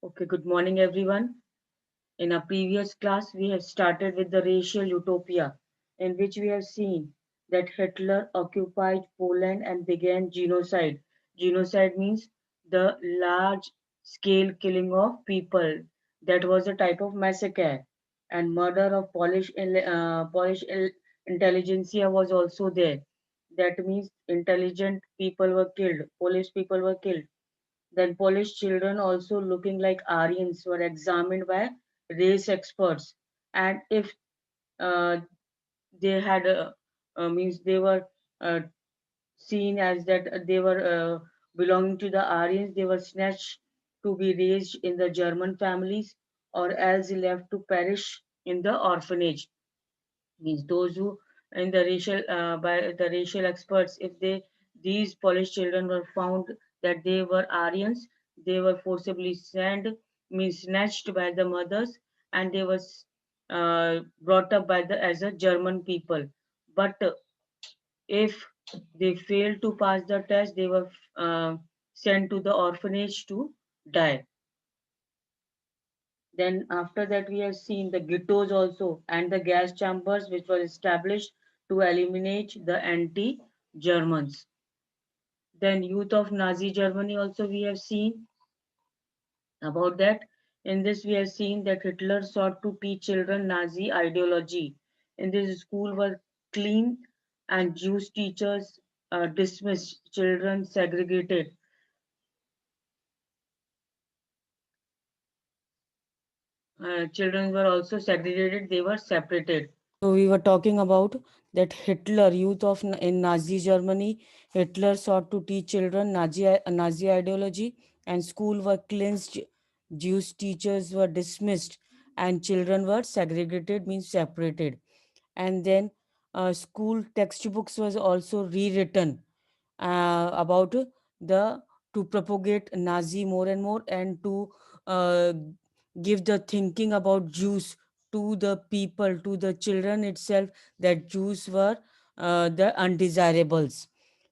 Okay, good morning, everyone. In our previous class, we have started with the racial utopia, in which we have seen that Hitler occupied Poland and began genocide. Genocide means the large scale killing of people. That was a type of massacre. And murder of Polish intelligentsia was also there. That means intelligent people were killed, Polish people were killed. Then Polish children, also looking like Aryans, were examined by race experts, and if uh, they had means they were uh, seen as that they were belonging to the Aryans, they were snatched to be raised in the German families, or else left to perish in the orphanage. Means those who in the racial by the racial experts, if they these Polish children were found that they were Aryans, they were forcibly sent, means snatched by the mothers, and they was brought up by the as a German people. But if they failed to pass the test, they were sent to the orphanage to die. Then after that, we have seen the ghettos also and the gas chambers, which were established to eliminate the anti-Germans. Then youth of Nazi Germany also we have seen about that. In this, we have seen that Hitler sought to teach children Nazi ideology. In this school were clean and Jewish teachers dismissed, children segregated. Children were also segregated, they were separated. So we were talking about that Hitler, youth of in Nazi Germany, Hitler sought to teach children Nazi ideology, and school were cleansed, Jewish teachers were dismissed, and children were segregated, means separated. And then school textbooks was also rewritten about the to propagate Nazi more and more, and to uh, give the thinking about Jews to the people, to the children itself, that Jews were the undesirables.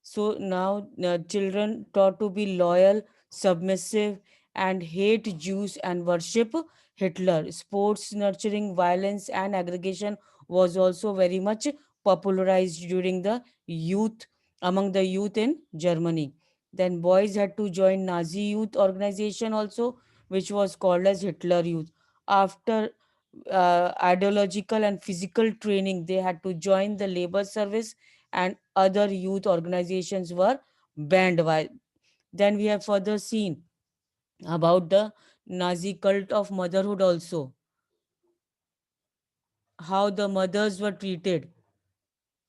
So now children taught to be loyal, submissive, and hate Jews and worship Hitler. Sports nurturing violence and aggregation was also very much popularized during the youth, among the youth in Germany. Then boys had to join Nazi youth organization also, which was called as Hitler Youth. After ideological and physical training, they had to join the labor service, and other youth organizations were banned. Then we have further seen about the Nazi cult of motherhood also, how the mothers were treated,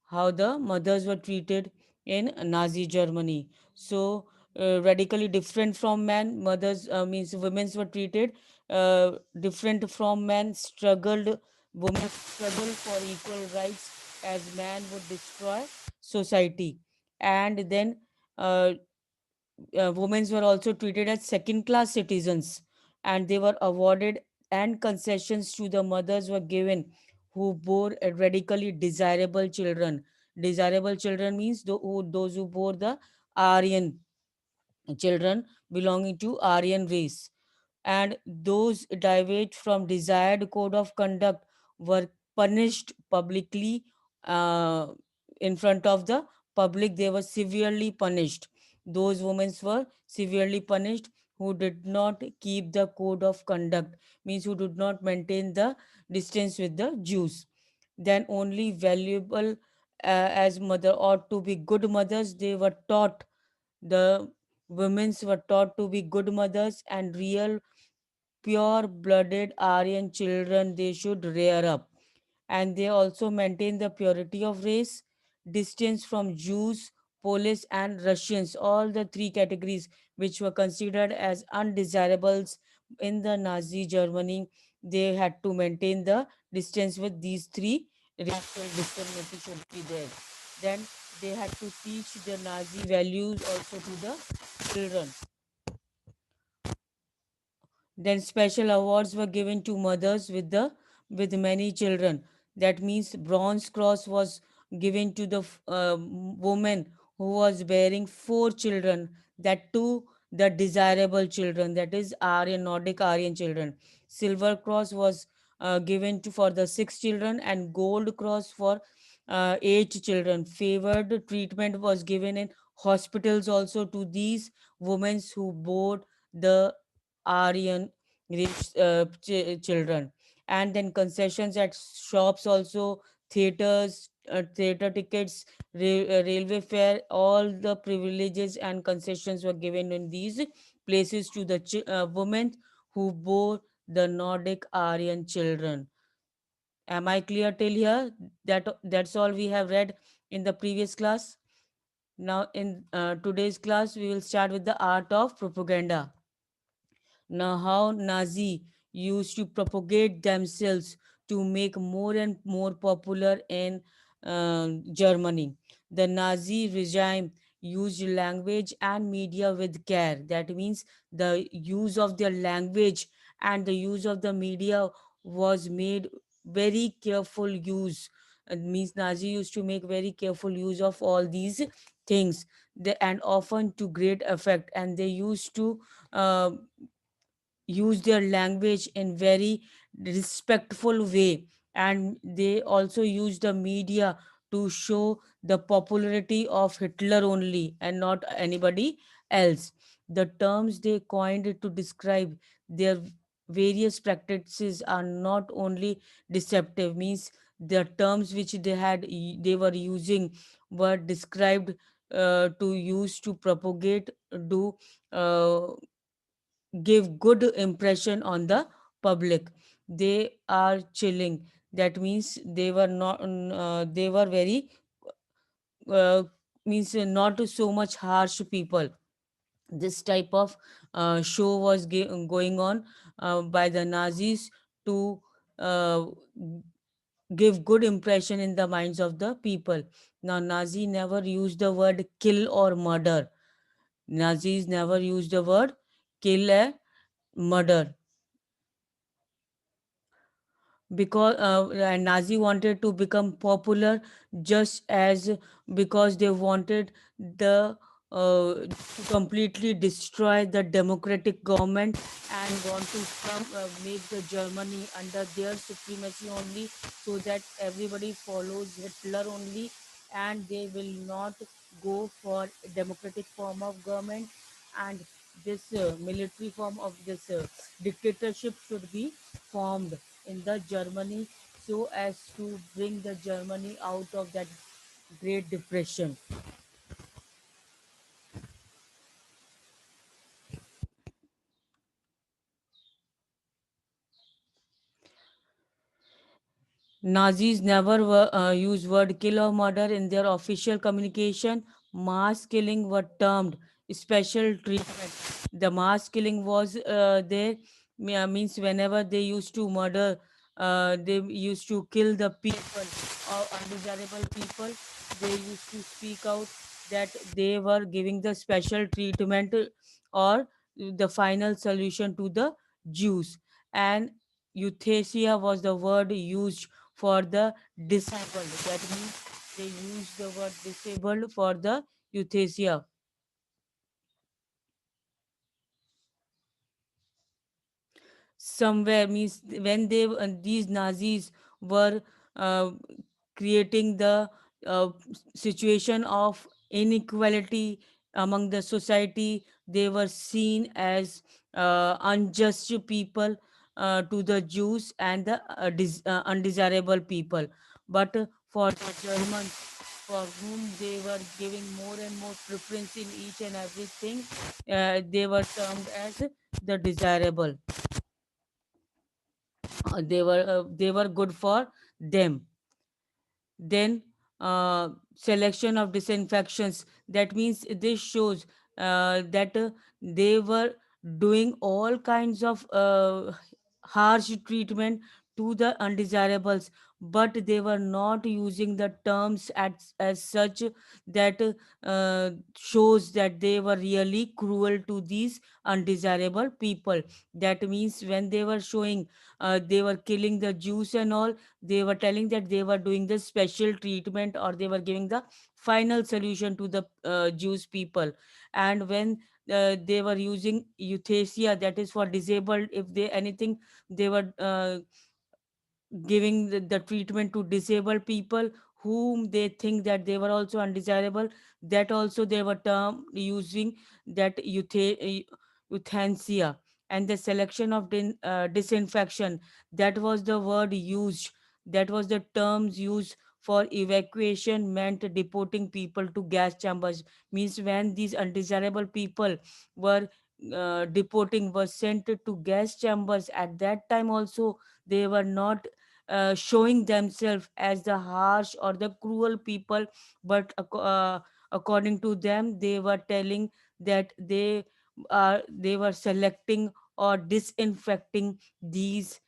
how the mothers were treated in Nazi Germany. So, radically different from men, mothers means women were treated different from men, struggled, women struggled for equal rights, as man would destroy society. And then uh, women were also treated as second class citizens, and they were awarded, and concessions to the mothers were given who bore radically desirable children. Desirable children means those who bore the Aryan children belonging to Aryan race, and those deviate from desired code of conduct were punished publicly, uh, in front of the public. They were severely punished. Those women were severely punished who did not keep the code of conduct, means who did not maintain the distance with the Jews. Then only valuable as mother ought to be good mothers. They were taught, the women were taught to be good mothers, and real pure blooded Aryan children they should rear up. And they also maintain the purity of race, distance from Jews, Polish, and Russians, all the three categories which were considered as undesirables in the Nazi Germany. They had to maintain the distance with these three. Racial discrimination should be there. Then they had to teach the Nazi values also to the children. Then special awards were given to mothers with many children. That means bronze cross was given to the woman who was bearing four children. That too, the desirable children, that is Aryan, Nordic Aryan children. Silver Cross was given to for the 6 children, and Gold Cross for 8 children. Favored treatment was given in hospitals also to these women who bore the Aryan rich children. And then concessions at shops also, theaters, theater tickets, railway fare, all the privileges and concessions were given in these places to the women who bore the Nordic Aryan children. Am I clear till here? That's all we have read in the previous class. Now, in today's class, we will start with the art of propaganda. Now, how Nazi used to propagate themselves to make more and more popular in Germany. The Nazi regime used language and media with care. That means the use of their language and the use of the media was made very careful use. It means Nazi used to make very careful use of all these things, and often to great effect. And they used to uh, use their language in very respectful way, and they also use the media to show the popularity of Hitler only and not anybody else. The terms they coined to describe their various practices are not only deceptive, means the terms which they were using were described to use to propagate, do uh, give good impression on the public. They are chilling, that means they were not they were very uh, means not so much harsh people. This type of show was going on by the Nazis to uh, give good impression in the minds of the people. Now, Nazi never used the word kill or murder. Nazis never used the word kill or murder, because and Nazi wanted to become popular, just as because they wanted the to completely destroy the democratic government and want to make the Germany under their supremacy only, so that everybody follows Hitler only, and they will not go for democratic form of government, and this military form of this dictatorship should be formed in the Germany, so as to bring the Germany out of that Great Depression. Nazis never used word kill or murder in their official communication. Mass killing were termed special treatment. The mass killing was there, means whenever they used to murder, they used to kill the people or undesirable people. They used to speak out that they were giving the special treatment or the final solution to the Jews. And euthanasia was the word used for the disabled. That means they use the word disabled for the euthanasia. Somewhere, means when these Nazis were uh, creating the situation of inequality among the society, they were seen as unjust people to the Jews and the undesirable people. But for the Germans, for whom they were giving more and more preference in each and everything, they were termed as the desirable. They were good for them. Then selection of disinfections, that means this shows that they were doing all kinds of harsh treatment to the undesirables, but they were not using the terms as such that shows that they were really cruel to these undesirable people. That means when they were showing they were killing the Jews and all, they were telling that they were doing the special treatment or they were giving the final solution to the Jewish people. And when they were using euthanasia, that is for disabled, if they anything, they were giving the treatment to disabled people whom they think that they were also undesirable, that also they were term using that euthanasia. And the selection of disinfection, that was the word used, that was the terms used for evacuation, meant deporting people to gas chambers. Means when these undesirable people were deporting, were sent to gas chambers, at that time also they were not showing themselves as the harsh or the cruel people, but according to them, they were telling that they were selecting or disinfecting these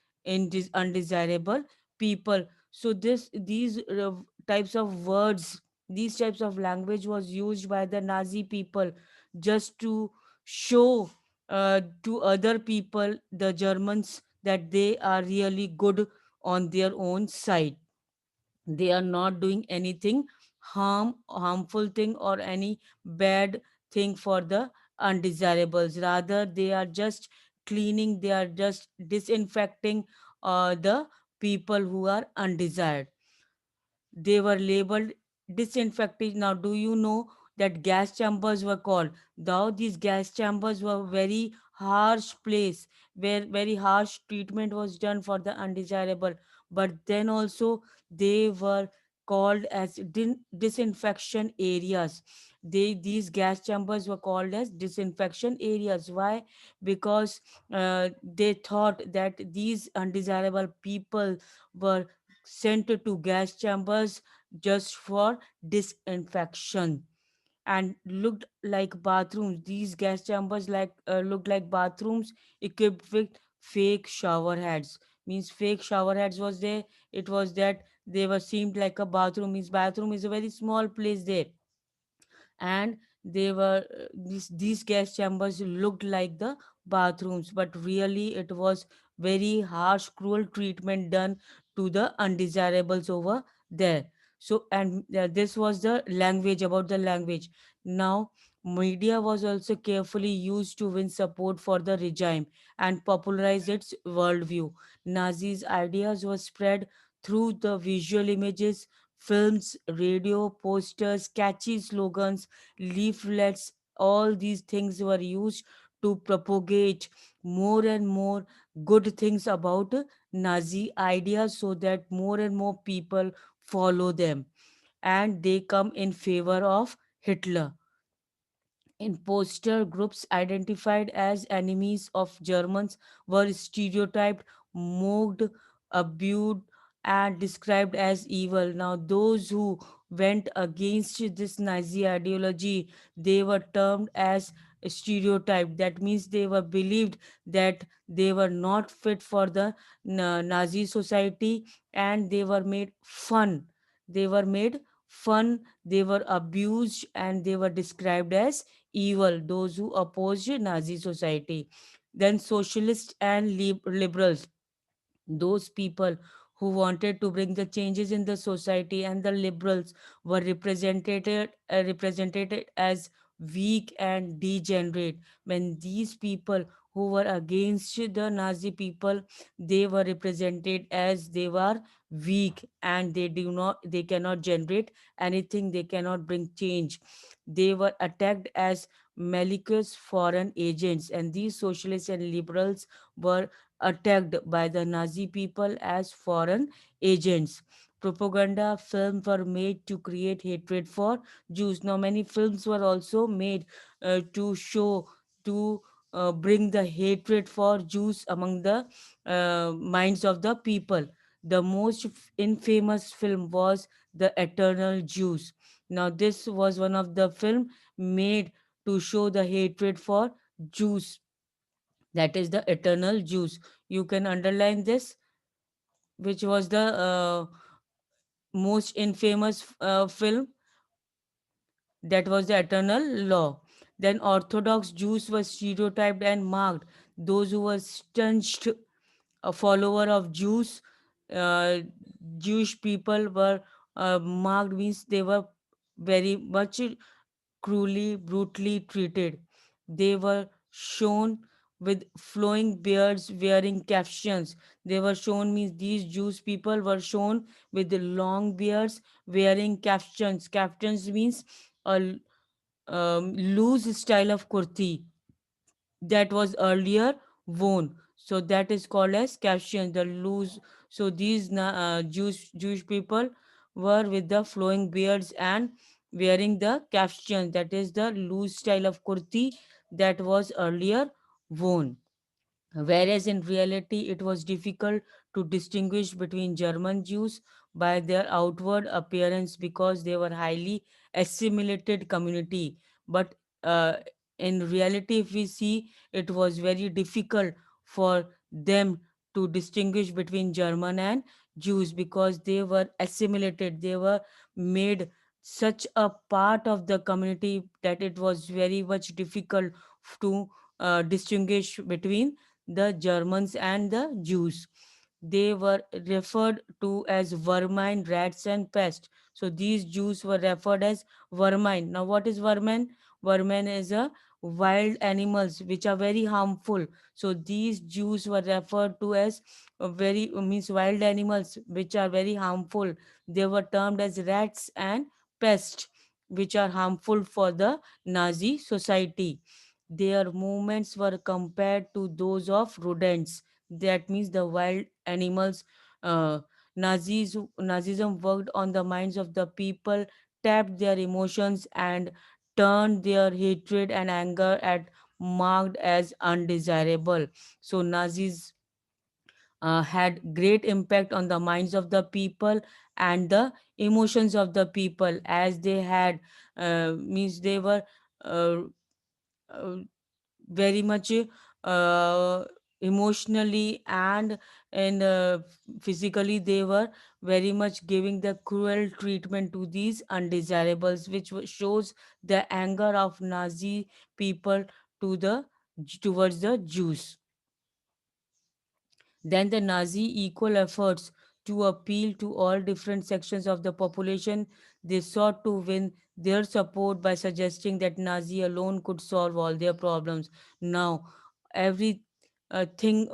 undesirable people. So these types of words, these types of language was used by the Nazi people just to show to other people, the Germans, that they are really good on their own side. They are not doing anything harmful thing or any bad thing for the undesirables. Rather, they are just cleaning, they are just disinfecting the people who are undesired. They were labeled disinfected. Now, do you know that gas chambers were called? Though these gas chambers were very harsh place where very harsh treatment was done for the undesirable, but then also they were called as disinfection areas. These gas chambers were called as disinfection areas. Why? Because they thought that these undesirable people were sent to gas chambers just for disinfection, and looked like bathrooms. These gas chambers looked like bathrooms equipped with fake shower heads. Means fake shower heads was there. It was that they were seemed like a bathroom. Means bathroom is a very small place there, and they were these gas chambers looked like the bathrooms, but really it was very harsh cruel treatment done to the undesirables over there. So, and this was the language, about the language. Now, media was also carefully used to win support for the regime and popularize its worldview. Nazis ideas were spread through the visual images, films, radio, posters, catchy slogans, leaflets. All these things were used to propagate more and more good things about Nazi ideas, so that more and more people follow them and they come in favor of Hitler. Imposter groups identified as enemies of Germans were stereotyped, mocked, abused, and described as evil. Now, those who went against this Nazi ideology, they were termed as stereotyped. That means they were believed that they were not fit for the Nazi society, and they were made fun. They were made fun, they were abused, and they were described as evil, those who opposed Nazi society. Then socialists and liberals, those people who wanted to bring the changes in the society, and the liberals were represented as weak and degenerate. When these people who were against the Nazi people, they were represented as they were weak, and they cannot generate anything, they cannot bring change. They were attacked as malicious foreign agents, and these socialists and liberals were attacked by the Nazi people as foreign agents. Propaganda films were made to create hatred for Jews. Now, many films were also made to show, to bring the hatred for Jews among the minds of the people. The most infamous film was The Eternal Jews. Now, this was one of the film made to show the hatred for Jews, that is the Eternal Jews. You can underline this, which was the most infamous film, that was the Eternal Law. Then Orthodox Jews were stereotyped and marked. Those who were staunch a follower of uh, Jewish people were marked, means they were very much cruelly, brutally treated. They were shown with flowing beards wearing captions. They were shown means these Jewish people were shown with the long beards wearing captions. Captions means a loose style of kurti that was earlier worn. So that is called as caption, the loose. So these Jewish people were with the flowing beards and wearing the caption, that is the loose style of kurti that was earlier worn. Whereas in reality, it was difficult to distinguish between German Jews by their outward appearance because they were highly assimilated community. But uh, in reality, if we see, it was very difficult for them to distinguish between German and Jews because they were assimilated. They were made such a part of the community that it was very much difficult to distinguish between the Germans and the Jews. They were referred to as vermin, rats, and pests. So these Jews were referred as vermin. Now, what is vermin? Vermin is a wild animals which are very harmful. So these Jews were referred to as very means wild animals which are very harmful. They were termed as rats and pests, which are harmful for the Nazi society. Their movements were compared to those of rodents. That means the wild animals. Uh, Nazism worked on the minds of the people, tapped their emotions, and turned their hatred and anger at marked as undesirable. So Nazis had great impact on the minds of the people and the emotions of the people, as they had means they were uh, uh, very much uh, emotionally and physically they were very much giving the cruel treatment to these undesirables, which shows the anger of Nazi people to the towards the Jews. Then the Nazi equal efforts to appeal to all different sections of the population. They sought to win their support by suggesting that Nazi alone could solve all their problems. Now, every thing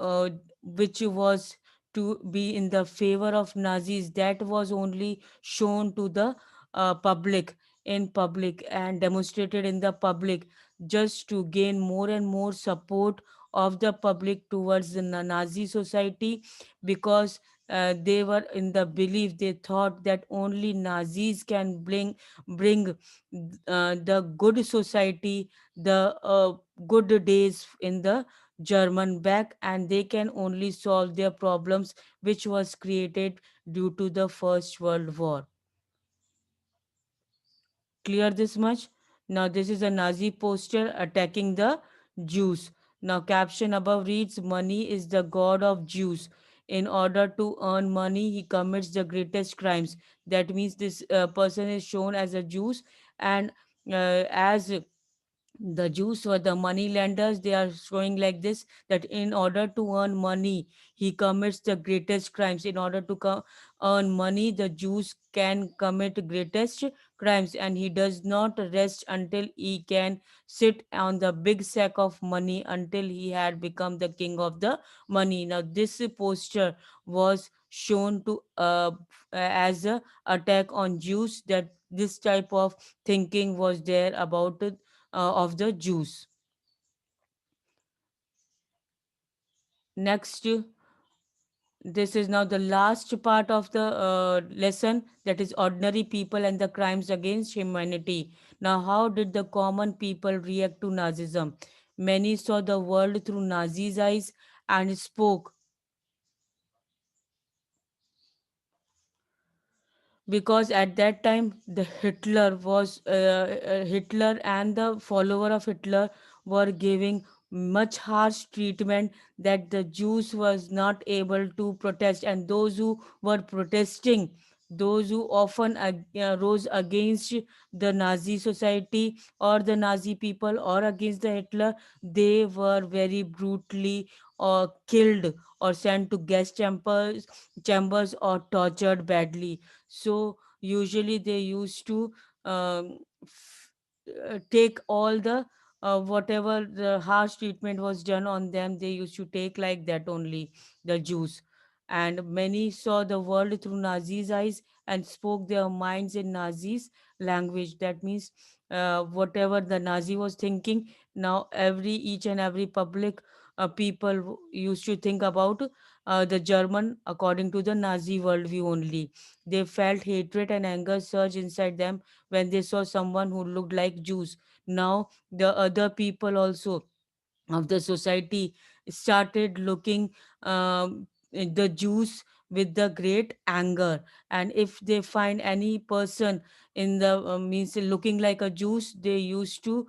which was to be in the favor of Nazis, that was only shown to the public, in public, and demonstrated in the public, just to gain more and more support of the public towards the Nazi society, because they were in the belief, they thought that only Nazis can bring the good society, the good days in the German back, and they can only solve their problems which was created due to the First World War. Clear this much? Now, this is a Nazi poster attacking the Jews. Now, caption above reads, "Money is the god of Jews. In order to earn money, he commits the greatest crimes." That means this person is shown as a Jew, and as the Jews were the money lenders. They are showing like this, that in order to earn money, he commits the greatest crimes. In order to earn money, the Jews can commit greatest crimes, and he does not rest until he can sit on the big sack of money until he had become the king of the money. Now, this poster was shown to as a attack on Jews, that this type of thinking was there about of the Jews. Next, this is now the last part of the lesson, that is ordinary people and the crimes against humanity. Now, how did the common people react to Nazism? Many saw the world through Nazis' eyes and spoke, because at that time the Hitler and the follower of Hitler were giving much harsh treatment, that the Jews was not able to protest, and those who were protesting, those who often rose against the Nazi society or the Nazi people or against the Hitler, they were very brutally killed or sent to chambers or tortured badly. So usually they used to um, take all the whatever the harsh treatment was done on them, they used to take like that only, the Jews. And many saw the world through Nazis' eyes and spoke their minds in Nazis' language. That means whatever the Nazi was thinking, now each and every public people used to think about the German according to the Nazi worldview only. They felt hatred and anger surge inside them when they saw someone who looked like Jews. Now the other people also of the society started looking the Jews with the great anger. And if they find any person in the means looking like a Jews, they used to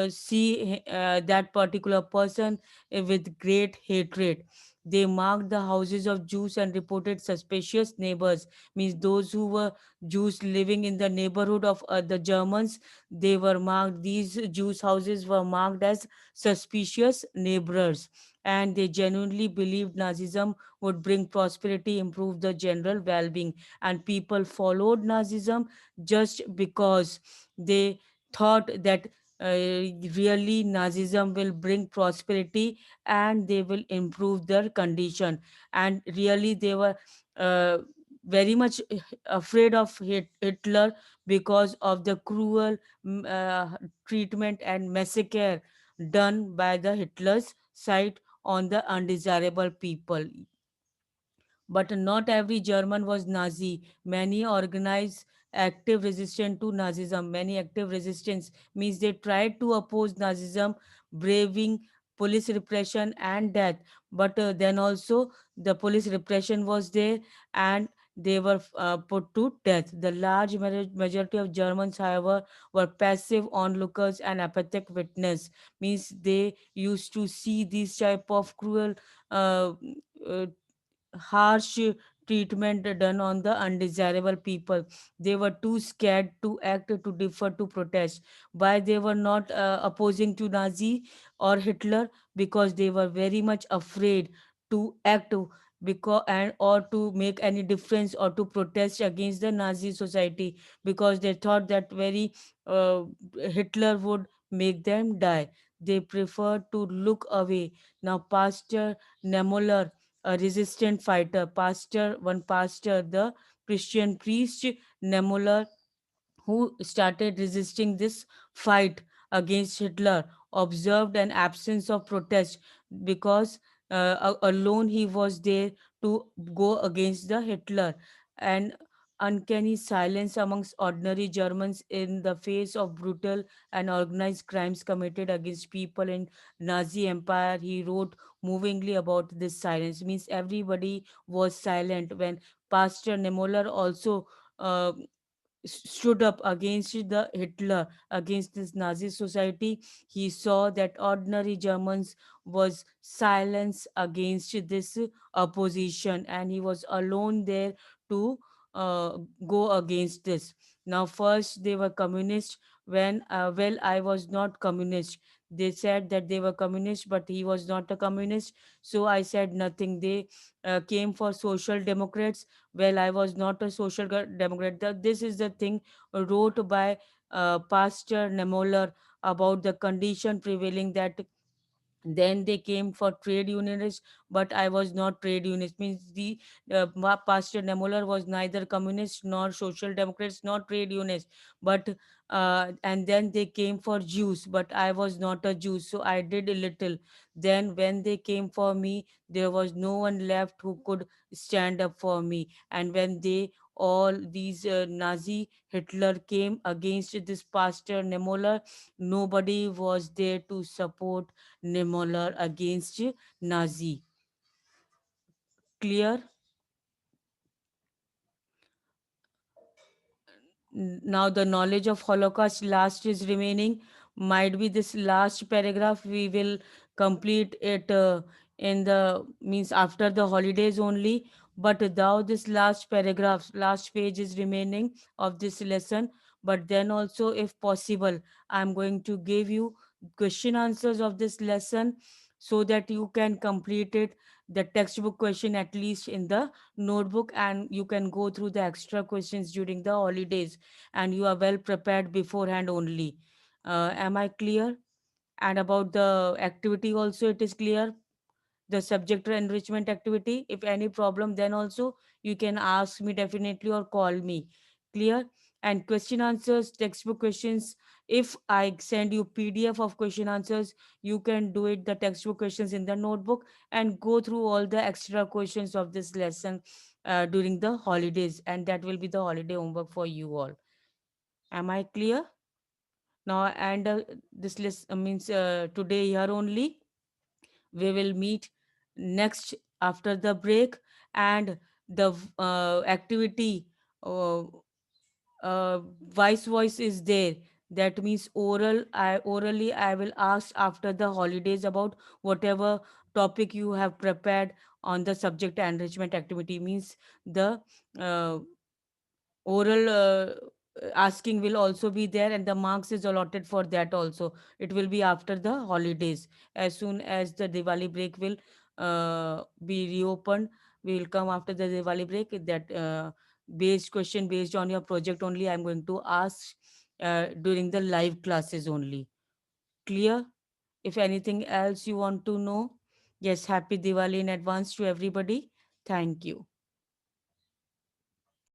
see that particular person with great hatred. They marked the houses of Jews and reported suspicious neighbors, means those who were Jews living in the neighborhood of the Germans. They were marked, these Jews houses were marked as suspicious neighbors, and they genuinely believed Nazism would bring prosperity, improve the general well being. And people followed Nazism just because they thought that really Nazism will bring prosperity and they will improve their condition. And really, they were uh, very much afraid of Hitler because of the cruel treatment and massacre done by the Hitler's side on the undesirable people. But not every German was Nazi. Many organized active resistance to Nazism. Many active resistance means they tried to oppose Nazism, braving police repression and death. But then also the police repression was there, and they were put to death. The large majority of Germans, however, were passive onlookers and apathetic witness. Means they used to see these type of cruel uh, uh, harsh treatment done on the undesirable people. They were too scared to act, to differ, to protest. Why they were not opposing to Nazi or Hitler? Because they were very much afraid to act, because and or to make any difference or to protest against the Nazi society, because they thought that very uh, Hitler would make them die. They preferred to look away. Now Pastor Nemoller, a resistant fighter, one pastor, the Christian priest Nemoller, who started resisting this fight against Hitler, observed an absence of protest because alone he was there to go against the Hitler. And uncanny silence amongst ordinary Germans in the face of brutal and organized crimes committed against people in Nazi Empire. He wrote movingly about this silence. Means everybody was silent when Pastor Nemoller also uh, stood up against the Hitler, against this Nazi society. He saw that ordinary Germans was silence against this opposition, and he was alone there to go against this. Now, first they were communist. When well, I was not communist. They said that they were communist, but he was not a communist. So I said nothing. They came for social democrats. Well, I was not a democrat. This is the thing wrote by Pastor Nemoller about the condition prevailing, that then they came for trade unionists, but I was not trade unionist. Means the Pastor Nemoller was neither communist nor social democrats nor trade unionist. But and then they came for Jews, but I was not a Jew, so I did a little. Then when they came for me, there was no one left who could stand up for me. And when they all these Nazi Hitler came against this Pastor Nemoller, nobody was there to support Niemöller against Nazi. Clear? Now the knowledge of Holocaust last is remaining. Might be this last paragraph we will complete it in the means after the holidays only. But now this last paragraph, last page is remaining of this lesson. But then also, if possible, I'm going to give you question answers of this lesson so that you can complete it. the textbook question at least in the notebook, and you can go through the extra questions during the holidays, and you are well prepared beforehand only. Am I clear? And about the activity also, it is clear, the subject or enrichment activity. If any problem, then also you can ask me definitely or call me. Clear? And question answers, textbook questions, if I send you PDF of question answers, you can do it the textbook questions in the notebook and go through all the extra questions of this lesson during the holidays, and that will be the holiday homework for you all. Am I clear now? And this list means today here only. We will meet next after the break. And the activity, uh, uh, voice is there. That means orally I will ask after the holidays about whatever topic you have prepared on the subject enrichment activity. Means the uh, oral asking will also be there, and the marks is allotted for that also. It will be after the holidays. As soon as the Diwali break will be reopened, we will come after the Diwali break. That based question based on your project only I'm going to ask during the live classes only. Clear? If anything else you want to know, yes, happy Diwali in advance to everybody. Thank you.